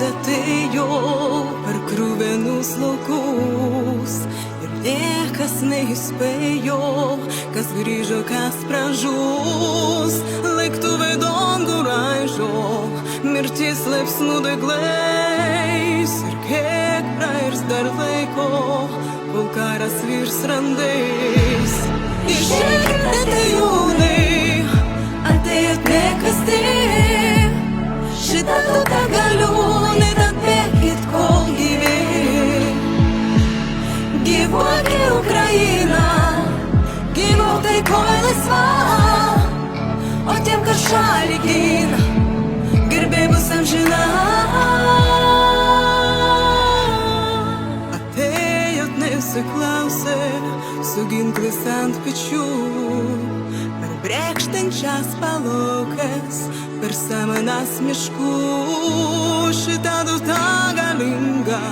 atėjo per krūvenus laukus ir niekas neįspėjo, kas grįžo, kas pražus. Lėktuvai dangų raižo mirties laipsnių deglais ir kiek praeis dar laiko, kol karas virs randais. Išeikite, tėjūnai, atėjot nekasti, šitą tautą galiūnai, tad bėkit, kol gyvi. Gyvuokė Ukraina, gyvuok taikoj laisva, o tiem, kas šalį gina, garbė bus amžina. Atėjot nesiklausę, su ginklais ant pečių, per brėkštančias palaukas, per samanas miškų. Šitą tautą galinga,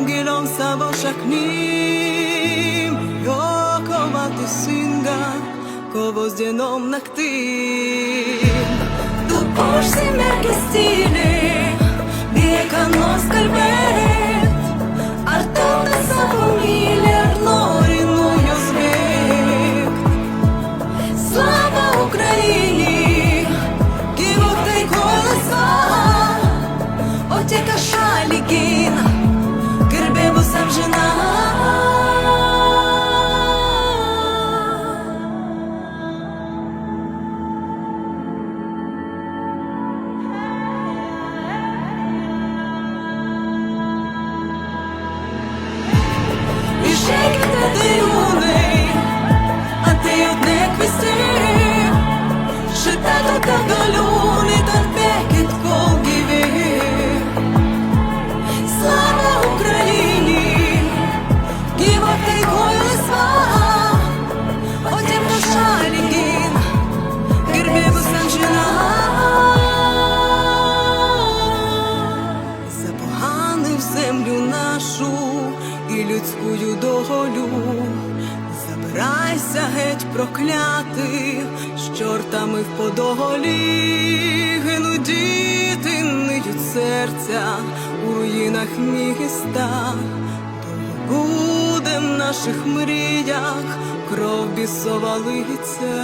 giliom savo šaknim, jo kova teisinga, kovos dienom naktim. Tu užsimerkęs tyliai, bijai ką nors kalbėt, ar tautą savo myli, ar nori nuo jos bėgt. Slava Ukrainai, gyvuok taikoj laisva, o tie, kas šalį gina, garbė bus amžina. Išeikite, tėjūnai, atėjot nekviesti, šitą tautą galiūnai, tad bėkit, kol gyvi. Slava Ukrainai, gyvuok taikoj laisva, o tiem, kas šalį gina, garbė bus amžina. Запогани в землю нашу і людськую долю, забирайся геть, проклятий, з чортами в подолі. Гинуть діти, ниють серця у руїнах міста. Довго буде в наших мріях кров бісова литься.